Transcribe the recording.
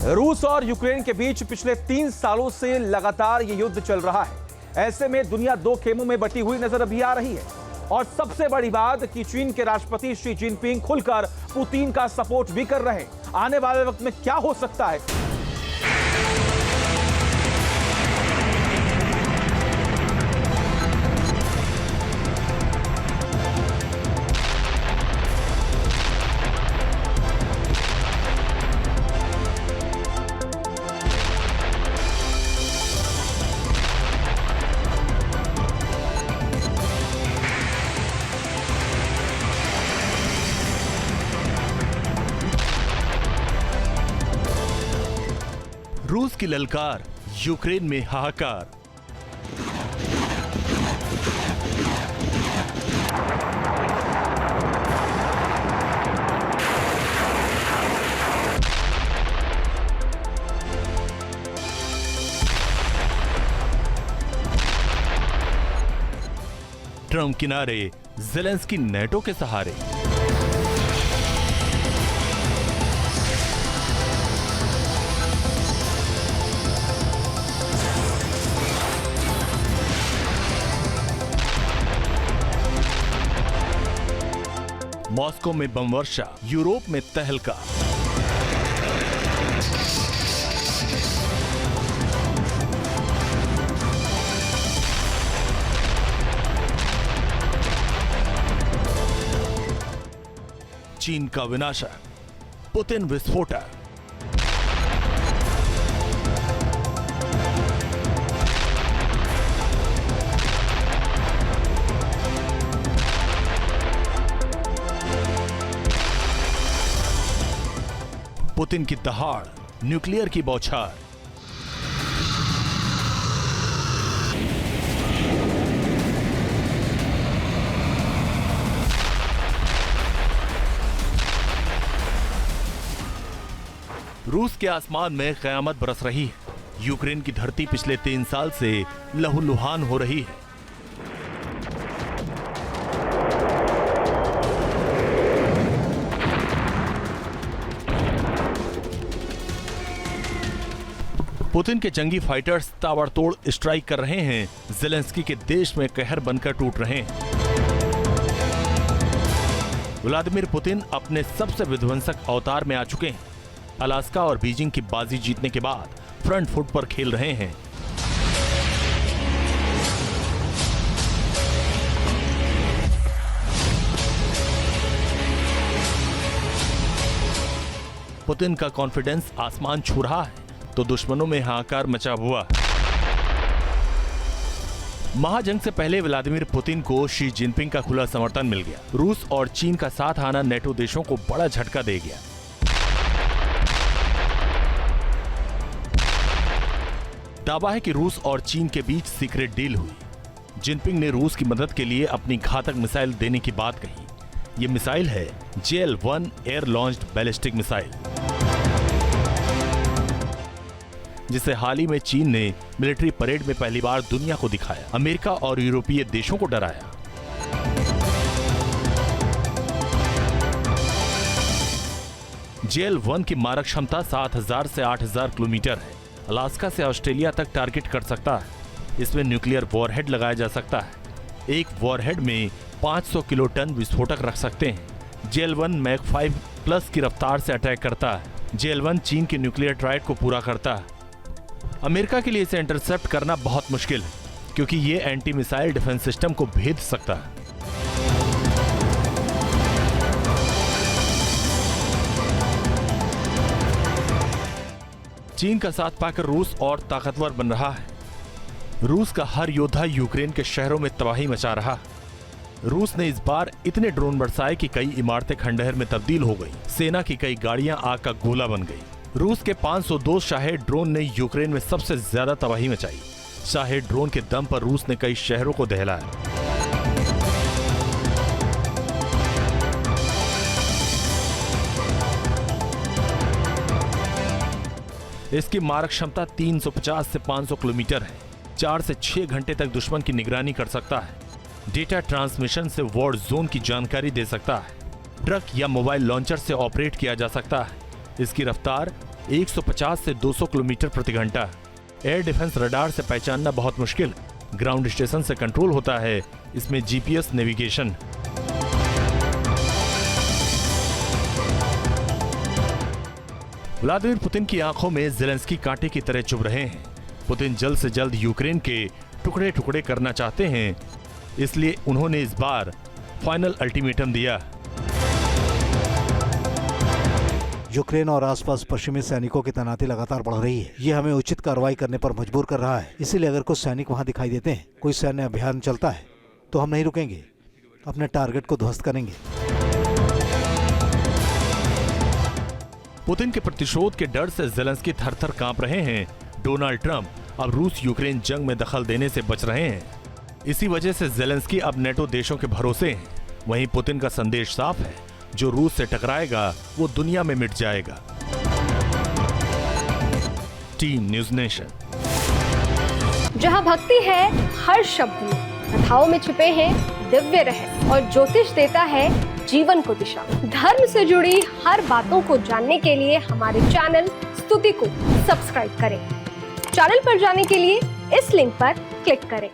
रूस और यूक्रेन के बीच पिछले 3 सालों से लगातार ये युद्ध चल रहा है। ऐसे में दुनिया दो खेमों में बटी हुई नजर अभी आ रही है। और सबसे बड़ी बात कि चीन के राष्ट्रपति शी जिनपिंग खुलकर पुतिन का सपोर्ट भी कर रहे हैं। आने वाले वक्त में क्या हो सकता है? रूस की ललकार, यूक्रेन में हाहाकार। ट्रंप किनारे, ज़ेलेंस्की नेटो के सहारे। मॉस्को में बम वर्षा, यूरोप में तहलका। चीन का विनाशक, पुतिन विस्फोटक। पुतिन की दहाड़, न्यूक्लियर की बौछार। रूस के आसमान में कयामत बरस रही है। यूक्रेन की धरती पिछले 3 साल से लहूलुहान हो रही है। पुतिन के जंगी फाइटर्स ताबड़तोड़ स्ट्राइक कर रहे हैं। ज़ेलेंस्की के देश में कहर बनकर टूट रहे हैं। व्लादिमीर पुतिन अपने सबसे विध्वंसक अवतार में आ चुके हैं। अलास्का और बीजिंग की बाजी जीतने के बाद फ्रंट फुट पर खेल रहे हैं। पुतिन का कॉन्फिडेंस आसमान छू रहा है तो दुश्मनों में हाहाकार मचा हुआ। महाजंग से पहले व्लादिमीर पुतिन को शी जिनपिंग का खुला समर्थन मिल गया। रूस और चीन का साथ आना नेटो देशों को बड़ा झटका दे गया। दावा है कि रूस और चीन के बीच सीक्रेट डील हुई। जिनपिंग ने रूस की मदद के लिए अपनी घातक मिसाइल देने की बात कही। यह मिसाइल है JL-1 air launched ballistic missile, जिसे हाल ही में चीन ने मिलिट्री परेड में पहली बार दुनिया को दिखाया। अमेरिका और यूरोपीय देशों को डराया। JL-1 की मारक क्षमता 7000 से 8000 किलोमीटर है। अलास्का से ऑस्ट्रेलिया तक टारगेट कर सकता है। इसमें न्यूक्लियर वॉरहेड लगाया जा सकता है। एक वॉरहेड में 500 किलो टन विस्फोटक रख सकते हैं। JL-1 मैक 5+ की रफ्तार से अटैक करता है। JL-1 चीन के न्यूक्लियर ट्रायड को पूरा करता है। अमेरिका के लिए इसे इंटरसेप्ट करना बहुत मुश्किल है, क्योंकि ये एंटी मिसाइल डिफेंस सिस्टम को भेद सकता है। चीन का साथ पाकर रूस और ताकतवर बन रहा है। रूस का हर योद्धा यूक्रेन के शहरों में तबाही मचा रहा। रूस ने इस बार इतने ड्रोन बरसाए कि कई इमारतें खंडहर में तब्दील हो गई। सेना की कई गाड़ियां आग का गोला बन गई। रूस के 502 शाहेद ड्रोन ने यूक्रेन में सबसे ज्यादा तबाही मचाई। शाहेद ड्रोन के दम पर रूस ने कई शहरों को दहलाया। इसकी मारक क्षमता 350 से 500 किलोमीटर है। 4 से 6 घंटे तक दुश्मन की निगरानी कर सकता है। डेटा ट्रांसमिशन से वॉर जोन की जानकारी दे सकता है। ट्रक या मोबाइल लॉन्चर से ऑपरेट किया जा सकता है। इसकी रफ्तार 150 से 200 किलोमीटर प्रति घंटा। एयर डिफेंस रडार से पहचानना बहुत मुश्किल। ग्राउंड स्टेशन से कंट्रोल होता है। इसमें जीपीएस नेविगेशन। व्लादिमीर पुतिन की आंखों में ज़ेलेंस्की कांटे की तरह चुभ रहे हैं। पुतिन जल्द से जल्द यूक्रेन के टुकड़े टुकड़े करना चाहते हैं, इसलिए उन्होंने इस बार फाइनल अल्टीमेटम दिया। यूक्रेन और आसपास पश्चिमी सैनिकों की तैनाती लगातार बढ़ रही है। ये हमें उचित कार्रवाई करने पर मजबूर कर रहा है। इसीलिए अगर कुछ सैनिक वहां दिखाई देते हैं, कोई सैन्य अभियान चलता है, तो हम नहीं रुकेंगे, अपने टारगेट को ध्वस्त करेंगे। पुतिन के प्रतिशोध के डर से ज़ेलेंस्की थर-थर कांप रहे हैं। डोनाल्ड ट्रंप अब रूस यूक्रेन जंग में दखल देने से बच रहे हैं। इसी वजह से ज़ेलेंस्की अब नेटो देशों के भरोसे हैं। वहीं पुतिन का संदेश साफ है, जो रूस से टकराएगा वो दुनिया में मिट जाएगा। Team news nation. जहां भक्ति है हर शब्द में, कथाओं में छिपे हैं दिव्य रहस्य और ज्योतिष देता है जीवन को दिशा। धर्म से जुड़ी हर बातों को जानने के लिए हमारे चैनल स्तुति को सब्सक्राइब करें। चैनल पर जाने के लिए इस लिंक पर क्लिक करें।